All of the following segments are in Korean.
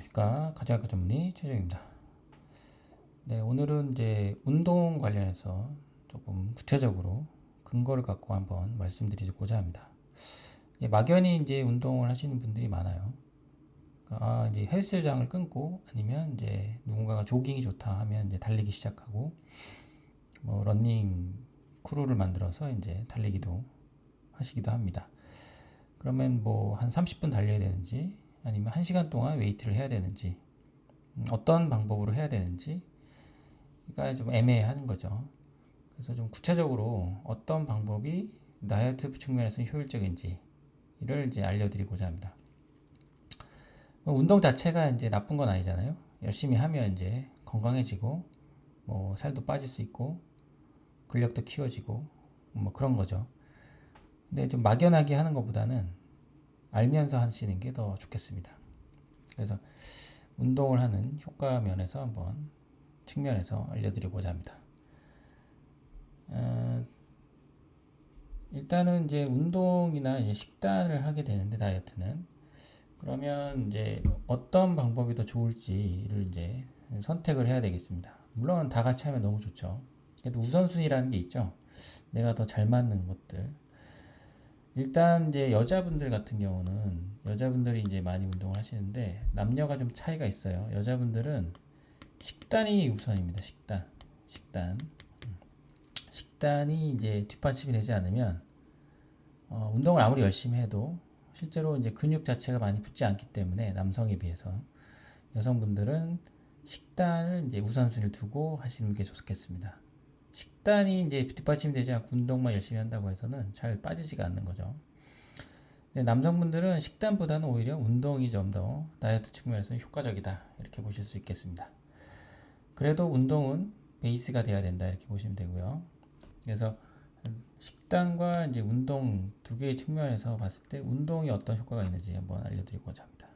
안녕하십니까. 가정의학과 전문의 최정입니다. 네, 오늘은 이제 운동 관련해서 조금 구체적으로 근거를 갖고 한번 말씀드리고자 합니다. 예, 막연히 이제 운동을 하시는 분들이 많아요. 이제 헬스장을 끊고 아니면 이제 누군가가 조깅이 좋다 하면 이제 달리기 시작하고 뭐 러닝 크루를 만들어서 이제 달리기도 하시기도 합니다. 그러면 뭐 한 30분 달려야 되는지 아니면 1시간 동안 웨이트를 해야 되는지 어떤 방법으로 해야 되는지가 좀 애매하는 거죠. 그래서 좀 구체적으로 어떤 방법이 다이어트 측면에서 효율적인지 이를 이제 알려드리고자 합니다. 운동 자체가 이제 나쁜 건 아니잖아요. 열심히 하면 이제 건강해지고 뭐 살도 빠질 수 있고 근력도 키워지고 뭐 그런 거죠. 근데 좀 막연하게 하는 것보다는 알면서 하시는 게 더 좋겠습니다. 그래서 운동을 하는 효과 면에서 한번 측면에서 알려드리고자 합니다. 일단은 이제 운동이나 이제 식단을 하게 되는데 다이어트는 그러면 이제 어떤 방법이 더 좋을지를 이제 선택을 해야 되겠습니다. 물론 다 같이 하면 너무 좋죠. 그래도 우선순위라는 게 있죠. 내가 더 잘 맞는 것들. 일단 이제 여자분들 같은 경우는 여자분들이 이제 많이 운동을 하시는데 남녀가 좀 차이가 있어요. 여자분들은 식단이 우선입니다. 식단이 이제 뒷받침이 되지 않으면 운동을 아무리 열심히 해도 실제로 이제 근육 자체가 많이 붙지 않기 때문에 남성에 비해서 여성분들은 식단을 이제 우선순위를 두고 하시는 게 좋겠습니다. 식단이 이제 뒷받침이 되지 않고 운동만 열심히 한다고 해서는 잘 빠지지가 않는 거죠. 근데 남성분들은 식단보다는 오히려 운동이 좀 더 다이어트 측면에서는 효과적이다 이렇게 보실 수 있겠습니다. 그래도 운동은 베이스가 돼야 된다 이렇게 보시면 되고요. 그래서 식단과 이제 운동 두 개의 측면에서 봤을 때 운동이 어떤 효과가 있는지 한번 알려드리고자 합니다.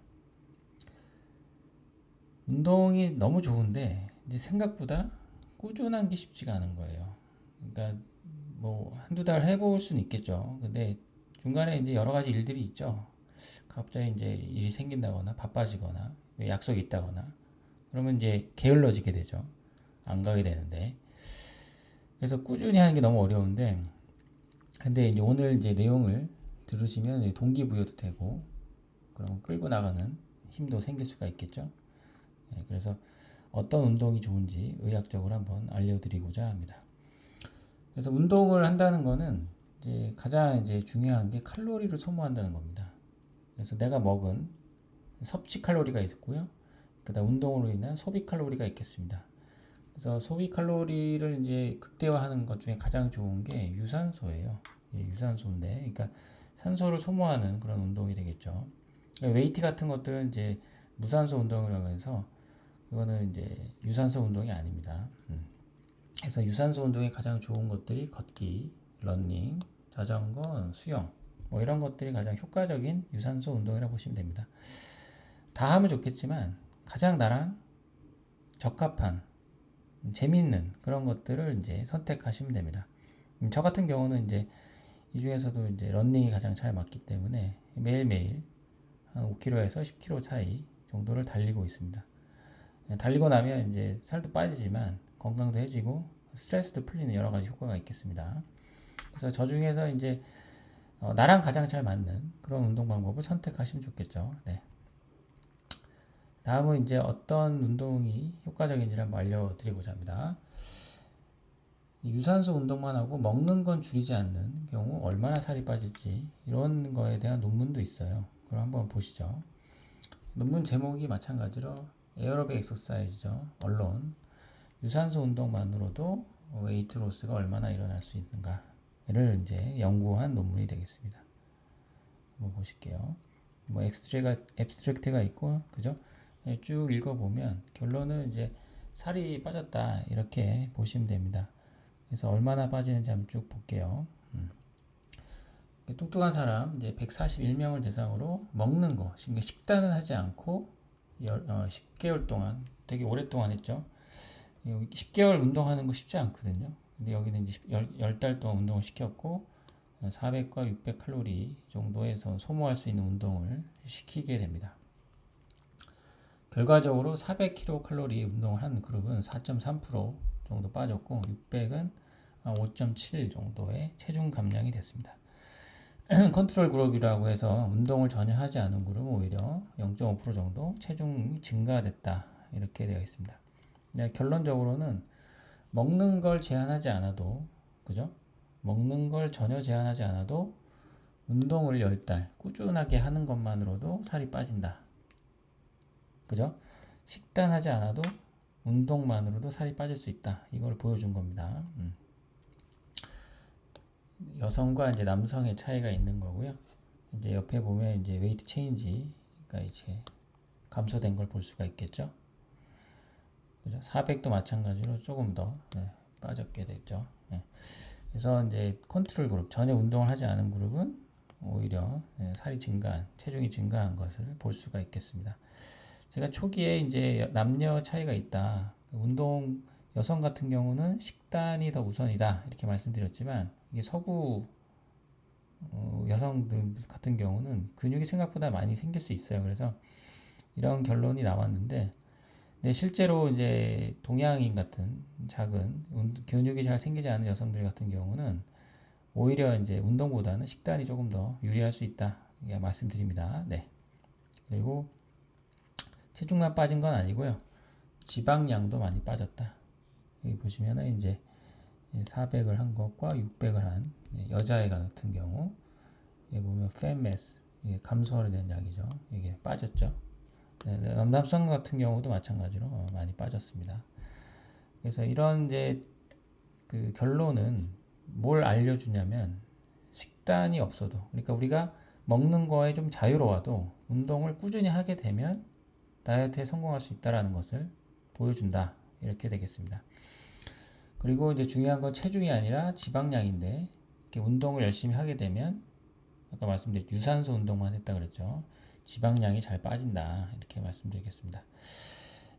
운동이 너무 좋은데 이제 생각보다 꾸준한 게 쉽지가 않은 거예요. 그러니까 뭐 한두 달 해볼 수는 있겠죠. 근데 중간에 이제 여러 가지 일들이 있죠. 갑자기 이제 일이 생긴다거나 바빠지거나 약속이 있다거나 그러면 이제 게을러지게 되죠. 안 가게 되는데. 그래서 꾸준히 하는 게 너무 어려운데 근데 이제 오늘 이제 내용을 들으시면 동기부여도 되고 그럼 끌고 나가는 힘도 생길 수가 있겠죠. 네, 그래서 어떤 운동이 좋은지 의학적으로 한번 알려드리고자 합니다. 그래서 운동을 한다는 거는 이제 가장 이제 중요한 게 칼로리를 소모한다는 겁니다. 그래서 내가 먹은 섭취 칼로리가 있고요. 그다음 운동으로 인한 소비 칼로리가 있겠습니다. 그래서 소비 칼로리를 이제 극대화하는 것 중에 가장 좋은 게 유산소예요. 유산소인데, 그러니까 산소를 소모하는 그런 운동이 되겠죠. 그러니까 웨이트 같은 것들은 이제 무산소 운동이라고 해서 이거는 이제 유산소 운동이 아닙니다. 그래서 유산소 운동에 가장 좋은 것들이 걷기, 러닝, 자전거, 수영 뭐 이런 것들이 가장 효과적인 유산소 운동이라고 보시면 됩니다. 다 하면 좋겠지만 가장 나랑 적합한 재미있는 그런 것들을 이제 선택하시면 됩니다. 저 같은 경우는 이제 이 중에서도 이제 러닝이 가장 잘 맞기 때문에 매일매일 한 5km에서 10km 차이 정도를 달리고 있습니다. 달리고 나면 이제 살도 빠지지만 건강도 해지고 스트레스도 풀리는 여러 가지 효과가 있겠습니다. 그래서 저 중에서 이제 나랑 가장 잘 맞는 그런 운동 방법을 선택하시면 좋겠죠. 네. 다음은 이제 어떤 운동이 효과적인지를 한번 알려드리고자 합니다. 유산소 운동만 하고 먹는 건 줄이지 않는 경우 얼마나 살이 빠질지 이런 거에 대한 논문도 있어요. 그럼 한번 보시죠. 논문 제목이 마찬가지로 에어로빅 엑서사이즈죠. 언론 유산소 운동만으로도 웨이트 로스가 얼마나 일어날 수 있는가를 이제 연구한 논문이 되겠습니다. 한번 보실게요. 뭐 앱스트랙트가 있고 그죠? 쭉 읽어보면 결론은 이제 살이 빠졌다 이렇게 보시면 됩니다. 그래서 얼마나 빠지는지 한번 쭉 볼게요. 뚱뚱한 사람 이제 141명을 대상으로 먹는 거, 식단은 하지 않고 10개월 동안 되게 오랫동안 했죠. 10개월 운동하는 거 쉽지 않거든요. 근데 여기는 이제 10달 동안 운동을 시켰고 400과 600 칼로리 정도에서 소모할 수 있는 운동을 시키게 됩니다. 결과적으로 400kcal 운동을 한 그룹은 4.3% 정도 빠졌고 600은 5.7 정도의 체중 감량이 됐습니다. 컨트롤 그룹이라고 해서 운동을 전혀 하지 않은 그룹은 오히려 0.5% 정도 체중이 증가됐다 이렇게 되어 있습니다. 네, 결론적으로는 먹는 걸 제한하지 않아도 그죠? 먹는 걸 전혀 제한하지 않아도 운동을 10달 꾸준하게 하는 것만으로도 살이 빠진다. 그죠? 식단하지 않아도 운동만으로도 살이 빠질 수 있다. 이걸 보여준 겁니다. 여성과 이제 남성의 차이가 있는 거고요. 이제 옆에 보면 이제 웨이트 체인지가 이제 감소된 걸 볼 수가 있겠죠. 그죠? 400도 마찬가지로 조금 더 빠졌게 됐죠. 그래서 이제 컨트롤 그룹, 전혀 운동을 하지 않은 그룹은 오히려 살이 증가한, 체중이 증가한 것을 볼 수가 있겠습니다. 제가 초기에 이제 남녀 차이가 있다. 운동 여성 같은 경우는 식단이 더 우선이다 이렇게 말씀드렸지만 이게 서구 여성들 같은 경우는 근육이 생각보다 많이 생길 수 있어요. 그래서 이런 결론이 나왔는데, 네, 실제로 이제 동양인 같은 작은 근육이 잘 생기지 않은 여성들 같은 경우는 오히려 이제 운동보다는 식단이 조금 더 유리할 수 있다 이게 말씀드립니다. 네. 그리고 체중만 빠진 건 아니고요. 지방량도 많이 빠졌다. 여기 보시면은 이제 400을 한 것과 600을 한 여자애 같은 경우 여기 보면 팻매스 감소하게 된 양이죠. 이게 빠졌죠. 남성 같은 경우도 마찬가지로 많이 빠졌습니다. 그래서 이런 이제 그 결론은 뭘 알려주냐면 식단이 없어도 그러니까 우리가 먹는 거에 좀 자유로워도 운동을 꾸준히 하게 되면 다이어트에 성공할 수 있다라는 것을 보여준다 이렇게 되겠습니다. 그리고 이제 중요한 건 체중이 아니라 지방량인데 이렇게 운동을 열심히 하게 되면 아까 말씀드린 유산소 운동만 했다 그랬죠. 지방량이 잘 빠진다 이렇게 말씀드리겠습니다.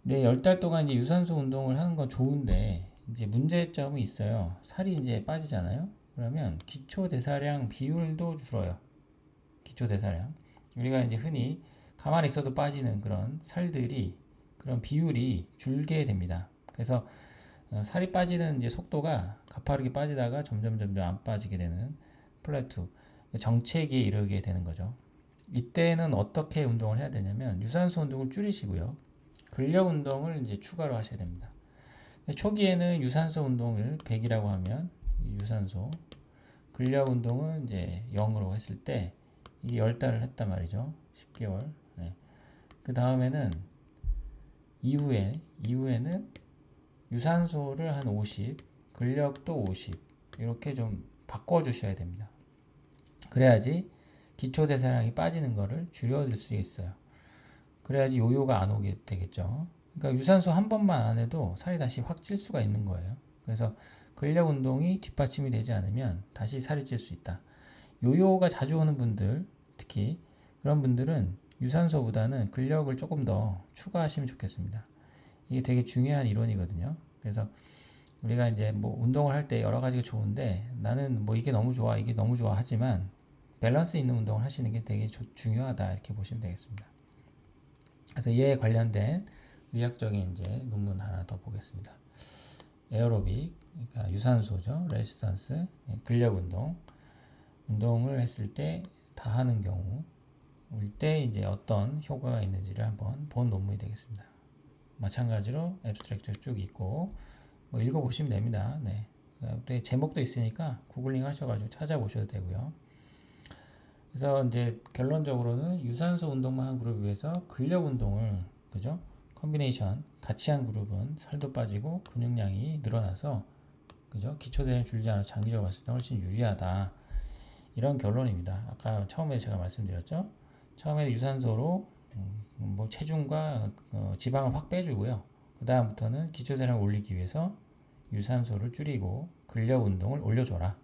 네, 10달 동안 이제 유산소 운동을 하는 건 좋은데 이제 문제점이 있어요. 살이 이제 빠지잖아요. 그러면 기초 대사량 비율도 줄어요. 기초 대사량. 우리가 이제 흔히 가만히 있어도 빠지는 그런 살들이 그런 비율이 줄게 됩니다. 그래서 살이 빠지는 이제 속도가 가파르게 빠지다가 점점 안 빠지게 되는 플래투 정체기에 이르게 되는 거죠. 이때는 어떻게 운동을 해야 되냐면 유산소 운동을 줄이시고요. 근력 운동을 이제 추가로 하셔야 됩니다. 초기에는 유산소 운동을 100이라고 하면 유산소 근력 운동은 이제 0으로 했을 때 이게 10달을 했단 말이죠. 10개월. 네. 그 다음에는 이후에는 유산소를 한 50, 근력도 50 이렇게 좀 바꿔주셔야 됩니다. 그래야지 기초 대사량이 빠지는 거를 줄여줄 수 있어요. 그래야지 요요가 안 오게 되겠죠. 그러니까 유산소 한 번만 안 해도 살이 다시 확 찔 수가 있는 거예요. 그래서 근력 운동이 뒷받침이 되지 않으면 다시 살이 찔 수 있다. 요요가 자주 오는 분들, 특히 그런 분들은 유산소보다는 근력을 조금 더 추가하시면 좋겠습니다. 이게 되게 중요한 이론이거든요. 그래서 우리가 이제 뭐 운동을 할 때 여러 가지가 좋은데 나는 뭐 이게 너무 좋아, 이게 너무 좋아 하지만 밸런스 있는 운동을 하시는 게 되게 중요하다 이렇게 보시면 되겠습니다. 그래서 이에 관련된 의학적인 이제 논문 하나 더 보겠습니다. 에어로빅, 그러니까 유산소죠, 레지스턴스, 근력 운동을 했을 때 다 하는 경우 때 이제 어떤 효과가 있는지를 한번 본 논문이 되겠습니다. 마찬가지로 앱스트랙처 쭉 있고 뭐 읽어보시면 됩니다. 네. 제목도 있으니까 구글링 하셔가지고 찾아보셔도 되고요. 그래서 이제 결론적으로는 유산소 운동만 한 그룹에 비해서 근력 운동을 그죠? 컨비네이션 같이 한 그룹은 살도 빠지고 근육량이 늘어나서 그죠? 기초 대사량이 줄지 않아서 장기적으로 봤을 때 훨씬 유리하다. 이런 결론입니다. 아까 처음에 제가 말씀드렸죠. 처음에 유산소로 뭐 체중과 지방을 확 빼주고요. 그 다음부터는 기초 대사량을 올리기 위해서 유산소를 줄이고 근력 운동을 올려줘라.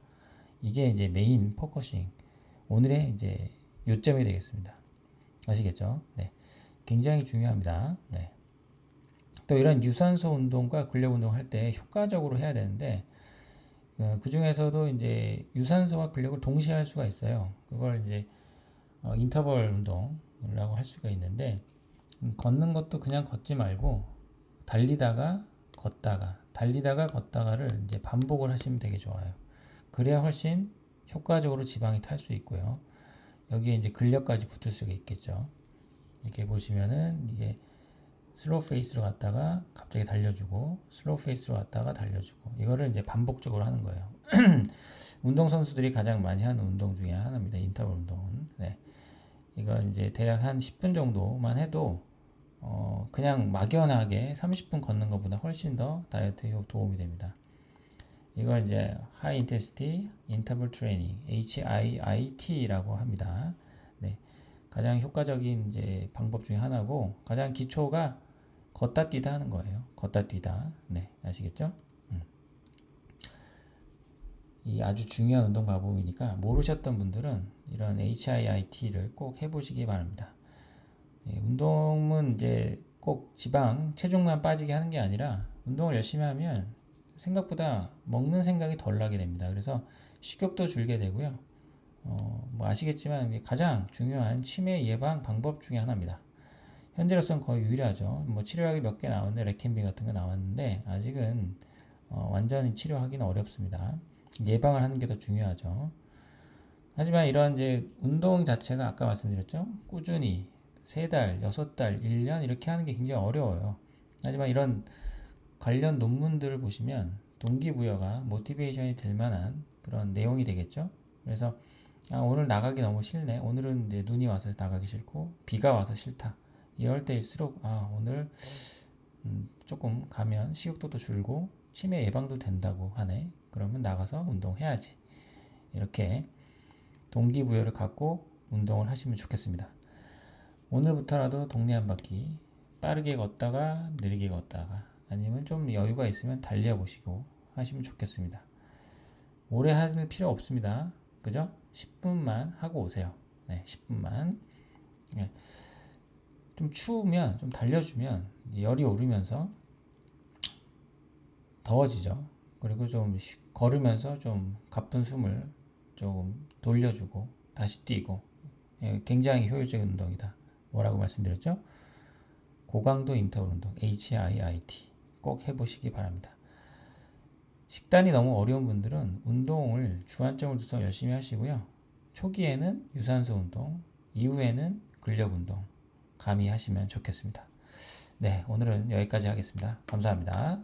이게 이제 메인 포커싱. 오늘의 이제 요점이 되겠습니다. 아시겠죠? 네. 굉장히 중요합니다. 네. 또 이런 유산소 운동과 근력 운동 할 때 효과적으로 해야 되는데 그 중에서도 이제 유산소와 근력을 동시에 할 수가 있어요. 그걸 이제 인터벌 운동이라고 할 수가 있는데 걷는 것도 그냥 걷지 말고 달리다가 걷다가를 이제 반복을 하시면 되게 좋아요. 그래야 훨씬 효과적으로 지방이 탈 수 있고요. 여기에 이제 근력까지 붙을 수가 있겠죠. 이렇게 보시면은 이게 슬로우 페이스로 갔다가 갑자기 달려주고 슬로우 페이스로 갔다가 달려주고 이거를 이제 반복적으로 하는 거예요. 운동선수들이 가장 많이 하는 운동 중에 하나입니다. 인터벌 운동은. 네. 이거 이제 대략 한 10분 정도만 해도 그냥 막연하게 30분 걷는 것보다 훨씬 더 다이어트에 도움이 됩니다. 이걸 이제 High Intensity Interval Training, HIIT라고 합니다. 네. 가장 효과적인 이제 방법 중에 하나고 가장 기초가 걷다 뛰다 하는 거예요. 걷다 뛰다. 네. 아시겠죠? 이 아주 중요한 운동 방법이니까 모르셨던 분들은 이런 HIIT를 꼭 해보시기 바랍니다. 운동은 이제 꼭 지방, 체중만 빠지게 하는 게 아니라 운동을 열심히 하면 생각보다 먹는 생각이 덜 나게 됩니다. 그래서 식욕도 줄게 되고요. 뭐 아시겠지만 가장 중요한 치매 예방 방법 중에 하나입니다. 현재로서는 거의 유일하죠. 뭐 치료약이 몇 개 나왔는데 레켄비 같은 거 나왔는데 아직은 완전히 치료하기는 어렵습니다. 예방을 하는 게 더 중요하죠. 하지만 이런 이제 운동 자체가 아까 말씀드렸죠. 꾸준히 3달, 6달, 1년 이렇게 하는 게 굉장히 어려워요. 하지만 이런 관련 논문들을 보시면 동기부여가 모티베이션이 될 만한 그런 내용이 되겠죠. 그래서 오늘 나가기 너무 싫네. 오늘은 이제 눈이 와서 나가기 싫고 비가 와서 싫다. 이럴 때일수록 오늘 조금 가면 식욕도도 줄고 치매 예방도 된다고 하네. 그러면 나가서 운동해야지. 이렇게 동기부여를 갖고 운동을 하시면 좋겠습니다. 오늘부터라도 동네 한 바퀴 빠르게 걷다가 느리게 걷다가 아니면 좀 여유가 있으면 달려보시고 하시면 좋겠습니다. 오래 할 필요 없습니다. 그죠? 10분만 하고 오세요. 네, 10분만. 네. 좀 추우면 좀 달려주면 열이 오르면서 더워지죠. 그리고 좀 걸으면서 좀 가쁜 숨을 조금 돌려주고 다시 뛰고 굉장히 효율적인 운동이다. 뭐라고 말씀드렸죠? 고강도 인터벌 운동 HIIT 꼭 해보시기 바랍니다. 식단이 너무 어려운 분들은 운동을 주안점을 둬서 열심히 하시고요. 초기에는 유산소 운동, 이후에는 근력 운동 가미하시면 좋겠습니다. 네, 오늘은 여기까지 하겠습니다. 감사합니다.